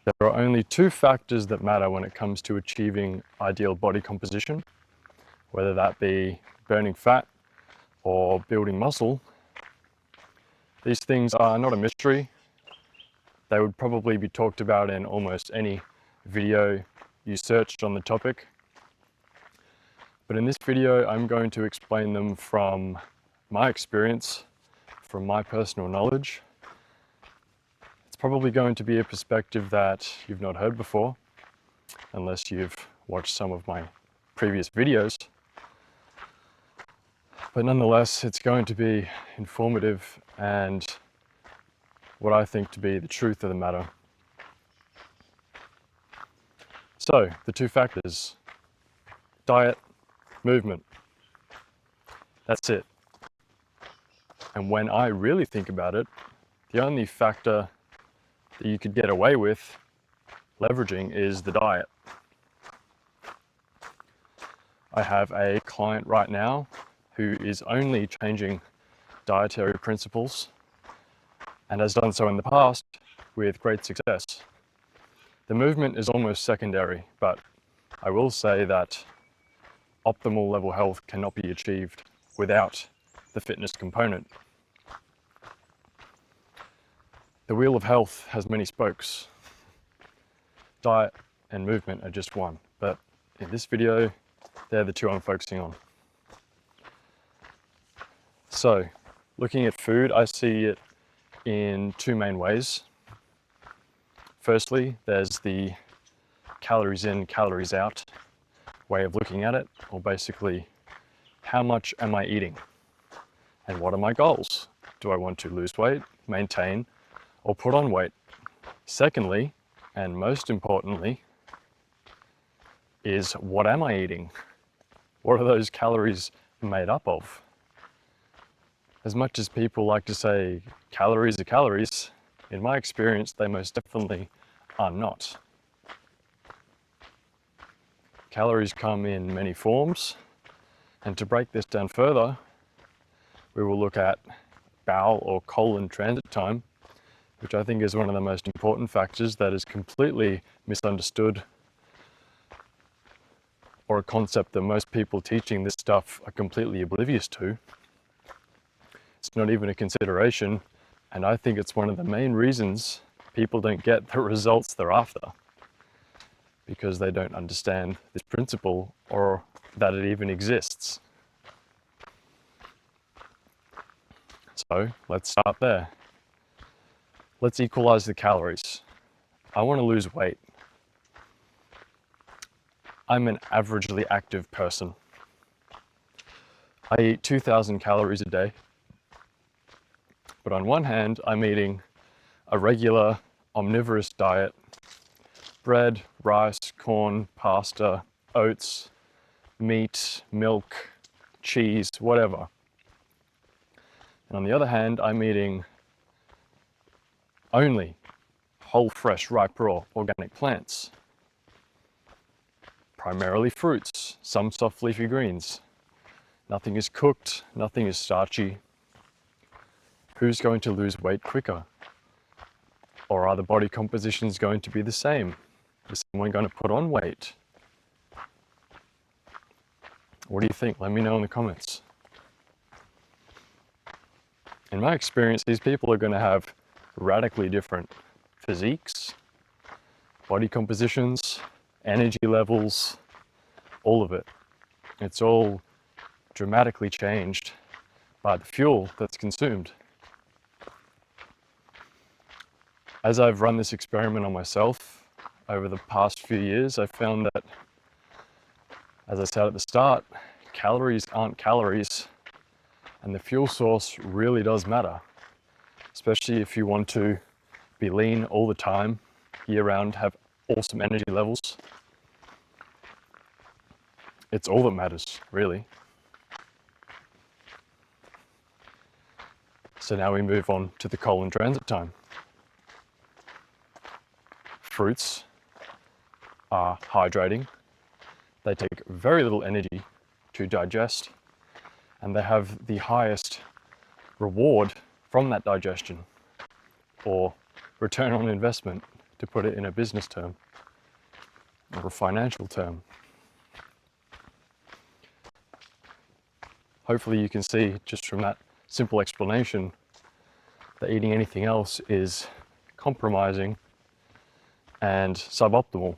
There are only two factors that matter when it comes to achieving ideal body composition, whether that be burning fat or building muscle. These things are not a mystery. They would probably be talked about in almost any video you searched on the topic. But in this video, I'm going to explain them from my experience, from my personal knowledge. It's probably going to be a perspective that you've not heard before, unless you've watched some of my previous videos. But nonetheless, it's going to be informative and what I think to be the truth of the matter. So, the two factors: diet, movement. That's it. And when I really think about it, the only factor that you could get away with leveraging is the diet. I have a client right now who is only changing dietary principles and has done so in the past with great success. The movement is almost secondary, but I will say that optimal level health cannot be achieved without the fitness component. The wheel of health has many spokes. Diet and movement are just one, but in this video, they're the two I'm focusing on. So, looking at food, I see it in two main ways. Firstly, there's the calories in, calories out way of looking at it, or basically, how much am I eating? And what are my goals? Do I want to lose weight, maintain, or put on weight? Secondly, and most importantly, is what am I eating? What are those calories made up of? As much as people like to say calories are calories, in my experience, they most definitely are not. Calories come in many forms, and to break this down further, we will look at bowel or colon transit time, which I think is one of the most important factors that is completely misunderstood, or a concept that most people teaching this stuff are completely oblivious to. It's not even a consideration, and I think it's one of the main reasons people don't get the results they're after, because they don't understand this principle or that it even exists. So let's start there. Let's equalize the calories. I want to lose weight. I'm an averagely active person. I eat 2,000 calories a day. But on one hand, I'm eating a regular omnivorous diet: bread, rice, corn, pasta, oats, meat, milk, cheese, whatever. And on the other hand, I'm eating only whole, fresh, ripe, raw, organic plants. Primarily fruits, some soft leafy greens. Nothing is cooked, nothing is starchy. Who's going to lose weight quicker? Or are the body compositions going to be the same? Is someone going to put on weight? What do you think? Let me know in the comments. In my experience, these people are going to have radically different physiques, body compositions, energy levels, all of it. It's all dramatically changed by the fuel that's consumed. As I've run this experiment on myself over the past few years, I've found that, as I said at the start, calories aren't calories, and the fuel source really does matter, especially if you want to be lean all the time, year round, have awesome energy levels. It's all that matters, really. So now we move on to the colon transit time. Fruits are hydrating. They take very little energy to digest, and they have the highest reward from that digestion, or return on investment, to put it in a business term or a financial term. Hopefully you can see just from that simple explanation that eating anything else is compromising and suboptimal.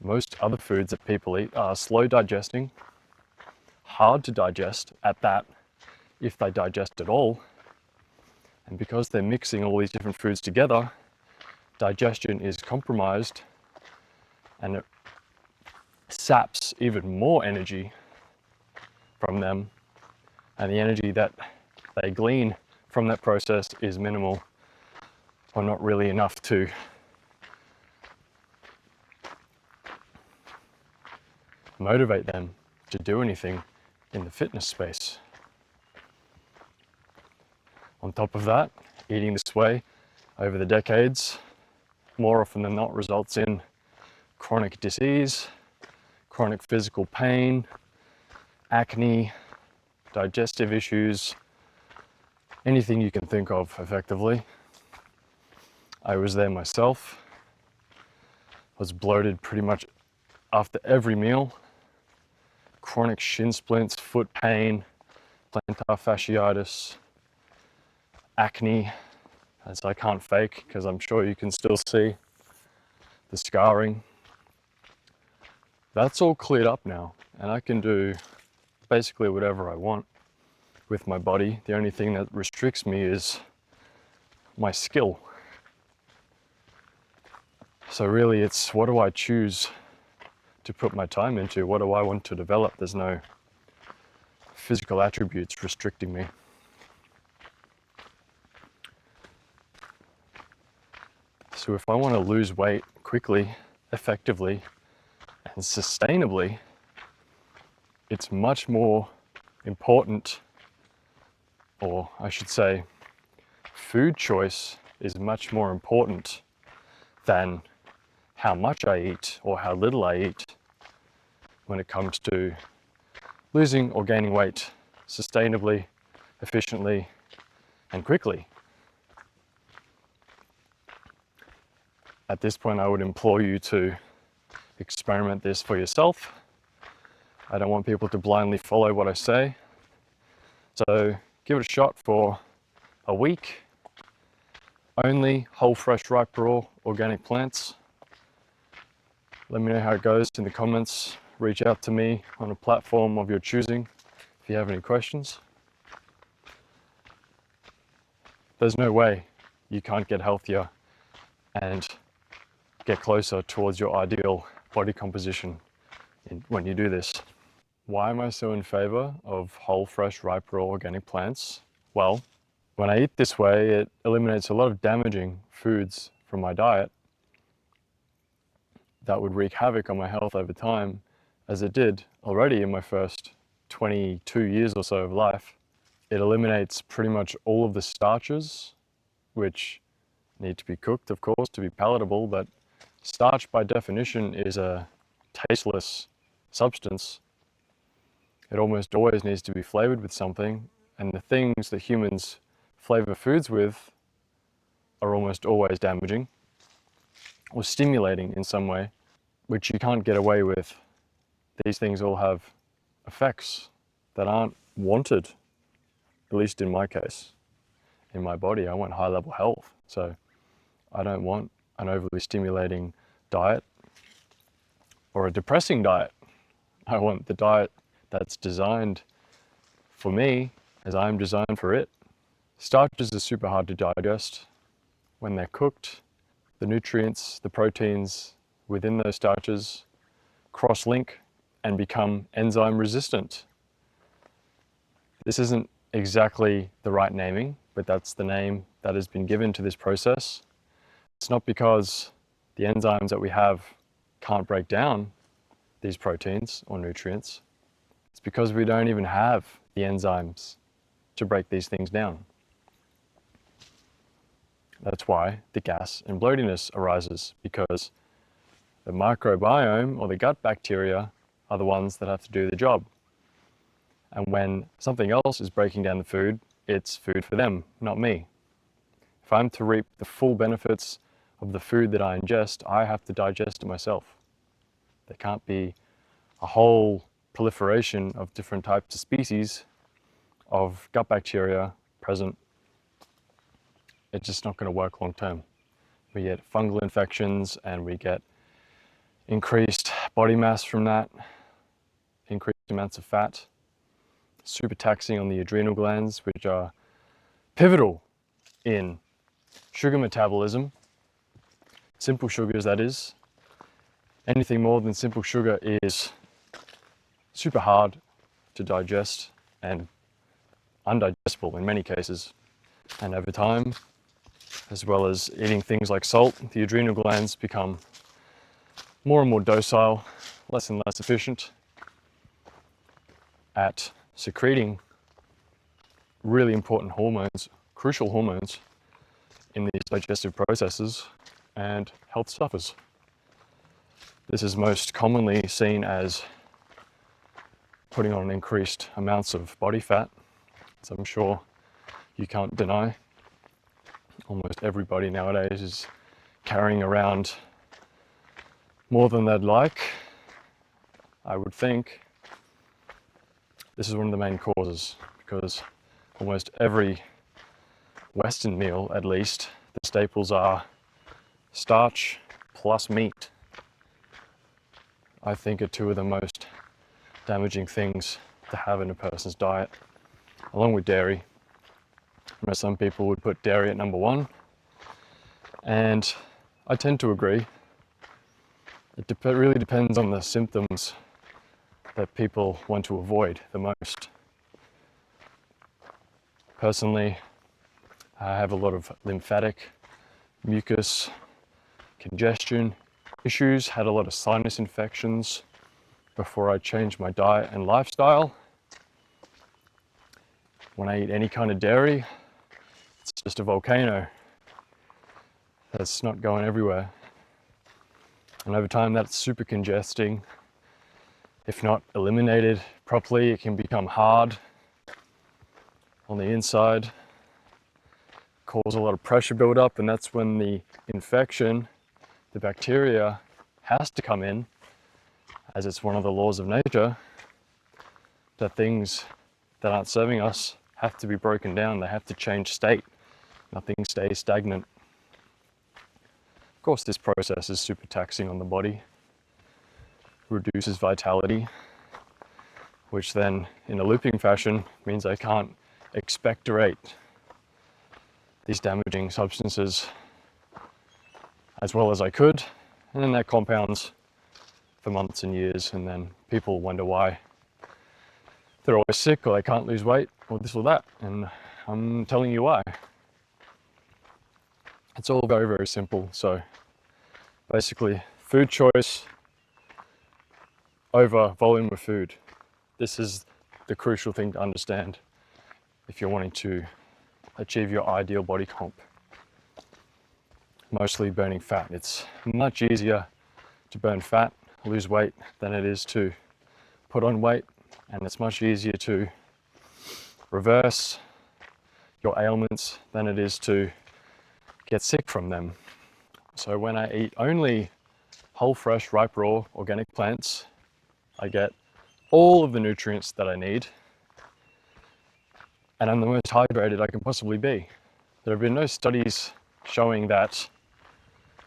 Most other foods that people eat are slow digesting, hard to digest at that, if they digest at all. And because they're mixing all these different foods together, digestion is compromised and it saps even more energy from them. And the energy that they glean from that process is minimal or not really enough to motivate them to do anything in the fitness space. On top of that, eating this way over the decades, more often than not, results in chronic disease, chronic physical pain, acne, digestive issues, anything you can think of effectively. I was there myself. Was bloated pretty much after every meal. Chronic shin splints, foot pain, plantar fasciitis, acne, as I can't fake because I'm sure you can still see the scarring. That's all cleared up now, and I can do basically whatever I want with my body. The only thing that restricts me is my skill. So really it's, what do I choose to put my time into? What do I want to develop? There's no physical attributes restricting me. So if I want to lose weight quickly, effectively, and sustainably, it's much more important, or I should say, food choice is much more important than how much I eat or how little I eat when it comes to losing or gaining weight sustainably, efficiently, and quickly. At this point, I would implore you to experiment this for yourself. I don't want people to blindly follow what I say. So give it a shot for a week. Only whole, fresh, ripe, raw, organic plants. Let me know how it goes in the comments. Reach out to me on a platform of your choosing if you have any questions. There's no way you can't get healthier and get closer towards your ideal body composition when you do this. Why am I so in favor of whole, fresh, ripe, raw, organic plants? Well, when I eat this way, it eliminates a lot of damaging foods from my diet that would wreak havoc on my health over time, as it did already in my first 22 years or so of life. It eliminates pretty much all of the starches, which need to be cooked, of course, to be palatable, but starch by definition is a tasteless substance. It almost always needs to be flavored with something, and the things that humans flavor foods with are almost always damaging or stimulating in some way, which you can't get away with. These things all have effects that aren't wanted, at least in my case. In my body, I want high level health, so I don't want an overly stimulating diet or a depressing diet. I want the diet that's designed for me as I'm designed for it. Starches are super hard to digest. When they're cooked, the nutrients, the proteins within those starches cross-link and become enzyme resistant. This isn't exactly the right naming, but that's the name that has been given to this process. It's not because the enzymes that we have can't break down these proteins or nutrients. It's because we don't even have the enzymes to break these things down. That's why the gas and bloatiness arises, because the microbiome or the gut bacteria are the ones that have to do the job. And when something else is breaking down the food, it's food for them, not me. If I'm to reap the full benefits of the food that I ingest, I have to digest it myself. There can't be a whole proliferation of different types of species of gut bacteria present. It's just not going to work long term. We get fungal infections and we get increased body mass from that, increased amounts of fat, super taxing on the adrenal glands, which are pivotal in sugar metabolism. Simple sugars, that is. Anything more than simple sugar is super hard to digest and undigestible in many cases. And over time, as well as eating things like salt, the adrenal glands become more and more docile, less and less efficient at secreting really important hormones, crucial hormones in these digestive processes, and health suffers. This is most commonly seen as putting on increased amounts of body fat, as I'm sure you can't deny. Almost everybody nowadays is carrying around more than they'd like, I would think. This is one of the main causes, because almost every Western meal, at least, the staples are starch plus meat. I think are two of the most damaging things to have in a person's diet, along with dairy. I know some people would put dairy at number one, and I tend to agree. It really depends on the symptoms that people want to avoid the most. Personally, I have a lot of lymphatic, mucus, congestion issues, had a lot of sinus infections before I changed my diet and lifestyle. When I eat any kind of dairy, it's just a volcano that's not going everywhere. And over time, that's super congesting. If not eliminated properly, it can become hard on the inside, cause a lot of pressure buildup, and that's when the infection, the bacteria, has to come in, as it's one of the laws of nature, that things that aren't serving us have to be broken down, they have to change state. Nothing stays stagnant. Of course, this process is super taxing on the body, reduces vitality, which then, in a looping fashion, means I can't expectorate these damaging substances as well as I could, and then that compounds for months and years, and then people wonder why they're always sick, or they can't lose weight, or this or that, and I'm telling you why. It's all very, very simple. So basically, food choice over volume of food. This is the crucial thing to understand if you're wanting to achieve your ideal body comp. Mostly burning fat. It's much easier to burn fat, lose weight, than it is to put on weight, and it's much easier to reverse your ailments than it is to get sick from them. So when I eat only whole, fresh, ripe, raw, organic plants, I get all of the nutrients that I need, and I'm the most hydrated I can possibly be. There have been no studies showing that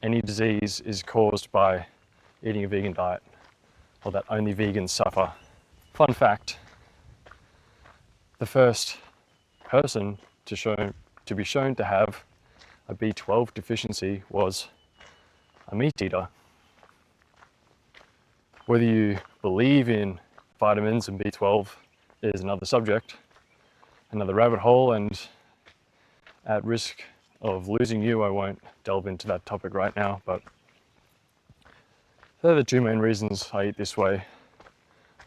any disease is caused by eating a vegan diet, or that only vegans suffer. Fun fact, the first person to be shown to have a B12 deficiency was a meat eater. Whether you believe in vitamins and B12 is another subject, another rabbit hole, and at risk of losing you, I won't delve into that topic right now, but they're the two main reasons I eat this way.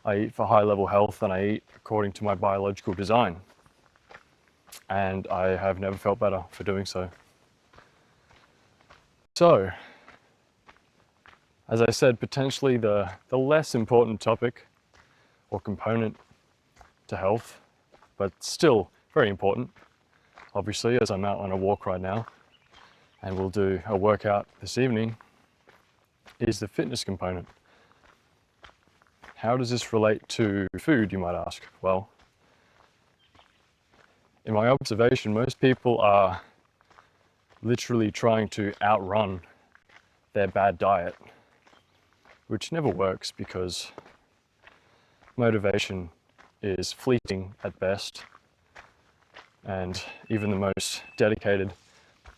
I eat for high level health, and I eat according to my biological design. And I have never felt better for doing so. So, as I said, potentially the less important topic or component to health, but still very important, obviously, as I'm out on a walk right now, and we'll do a workout this evening, is the fitness component. How does this relate to food, you might ask? Well, in my observation, most people are literally trying to outrun their bad diet, which never works because motivation is fleeting at best, and even the most dedicated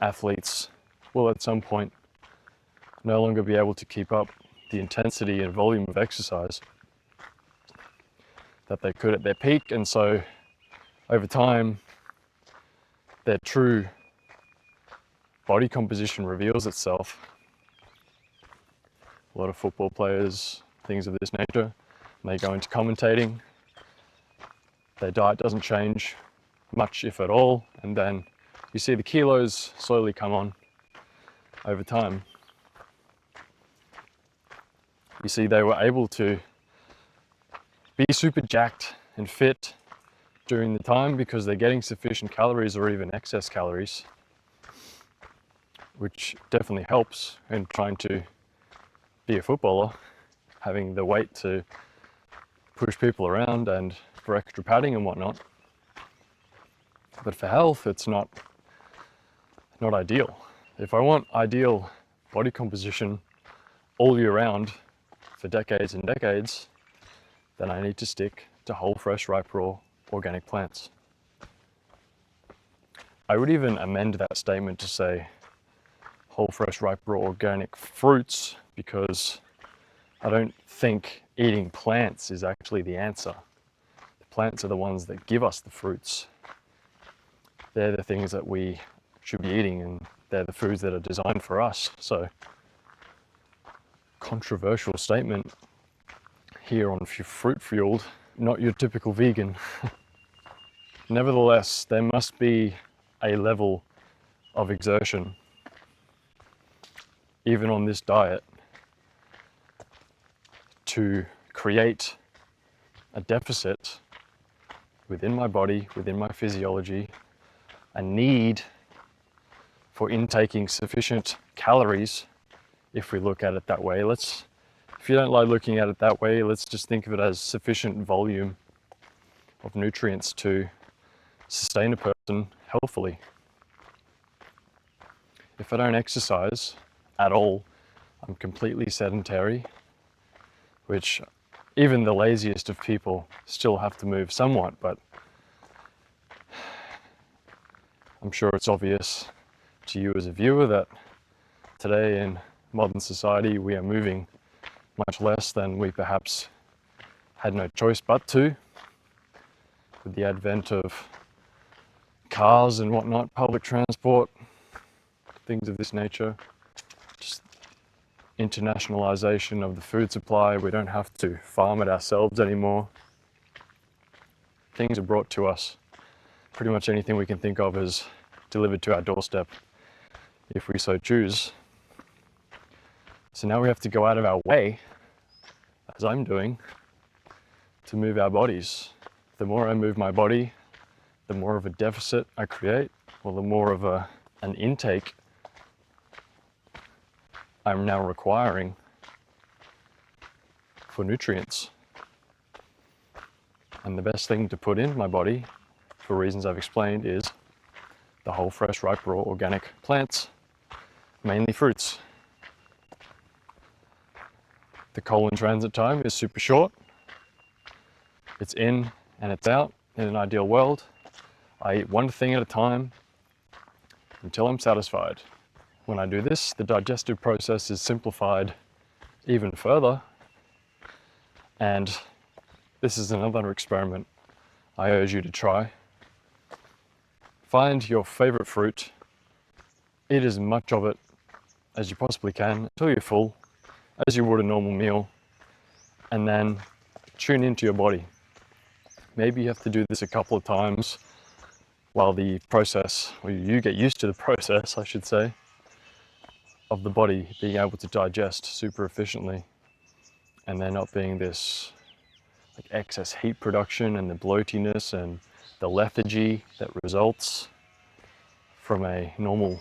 athletes will at some point no longer be able to keep up the intensity and volume of exercise that they could at their peak, and so over time their true body composition reveals itself. A lot of football players, things of this nature, they go into commentating, their diet doesn't change much if at all, and then you see the kilos slowly come on over time. You see they were able to be super jacked and fit during the time because they're getting sufficient calories or even excess calories, which definitely helps in trying to be a footballer, having the weight to push people around and for extra padding and whatnot. But for health, it's not ideal. If I want ideal body composition all year round for decades and decades, then I need to stick to whole, fresh, ripe, raw, organic plants. I would even amend that statement to say whole, fresh, ripe, raw, organic fruits, because I don't think eating plants is actually the answer. The plants are the ones that give us the fruits. They're the things that we should be eating, and they're the foods that are designed for us. So, controversial statement here on Fruit Fueled, not your typical vegan. Nevertheless, there must be a level of exertion, even on this diet, to create a deficit within my body, within my physiology, a need for intaking sufficient calories, if we look at it that way. If you don't like looking at it that way, let's just think of it as sufficient volume of nutrients to sustain a person healthily. If I don't exercise at all, I'm completely sedentary, which even the laziest of people still have to move somewhat, but I'm sure it's obvious to you as a viewer that today in modern society we are moving much less than we perhaps had no choice but to, with the advent of cars and whatnot, public transport, things of this nature, just internationalization of the food supply. We don't have to farm it ourselves anymore. Things are brought to us. Pretty much anything we can think of is delivered to our doorstep if we so choose. So now we have to go out of our way, as I'm doing, to move our bodies. The more I move my body, the more of a deficit I create, or the more of an intake I'm now requiring for nutrients. And the best thing to put in my body, for reasons I've explained, is the whole, fresh, ripe, raw, organic plants, mainly fruits. The colon transit time is super short. It's in and it's out. In an ideal world, I eat one thing at a time until I'm satisfied. When I do this, the digestive process is simplified even further. And this is another experiment I urge you to try. Find your favorite fruit, eat as much of it as you possibly can until you're full, as you would a normal meal, and then tune into your body. Maybe you have to do this a couple of times while the process, or you get used to the process, I should say, of the body being able to digest super efficiently, and there not being this like excess heat production and the bloatiness and the lethargy that results from a normal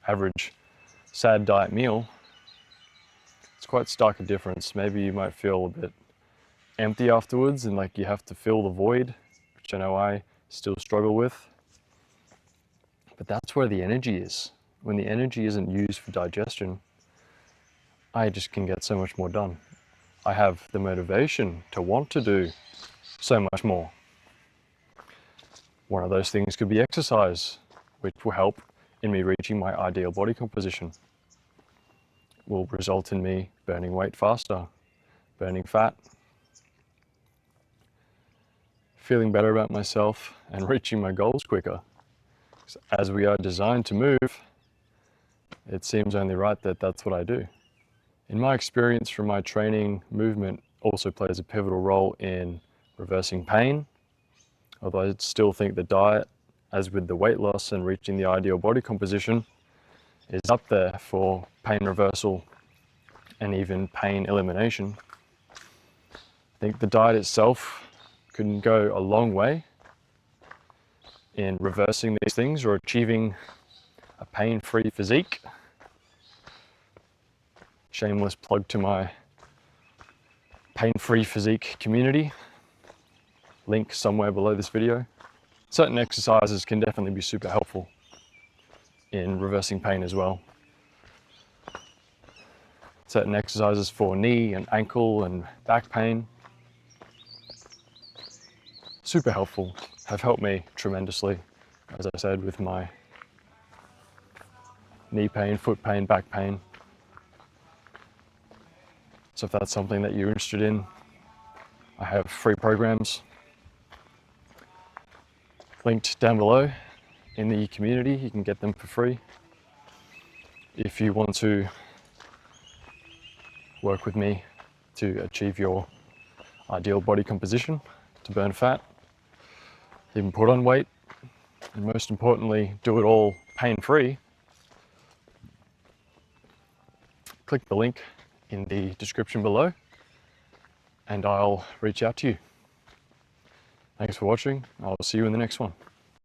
average sad diet meal, it's quite stark a difference. Maybe you might feel a bit empty afterwards and like you have to fill the void, which I know I still struggle with. But that's where the energy is. When the energy isn't used for digestion, I just can get so much more done. I have the motivation to want to do so much more. One of those things could be exercise, which will help in me reaching my ideal body composition. Will result in me burning weight faster, burning fat, feeling better about myself, and reaching my goals quicker. As we are designed to move, it seems only right that that's what I do. In my experience from my training, movement also plays a pivotal role in reversing pain, although I still think the diet, as with the weight loss and reaching the ideal body composition, is up there for pain reversal and even pain elimination. I think the diet itself can go a long way in reversing these things or achieving a pain-free physique. Shameless plug to my pain-free physique community. Link somewhere below this video. Certain exercises can definitely be super helpful in reversing pain as well. Certain exercises for knee and ankle and back pain, super helpful, have helped me tremendously, as I said, with my knee pain, foot pain, back pain. So if that's something that you're interested in, I have free programs linked down below in the community. You can get them for free. If you want to work with me to achieve your ideal body composition, to burn fat, even put on weight, and most importantly, do it all pain-free, click the link in the description below and I'll reach out to you. Thanks for watching. I'll see you in the next one.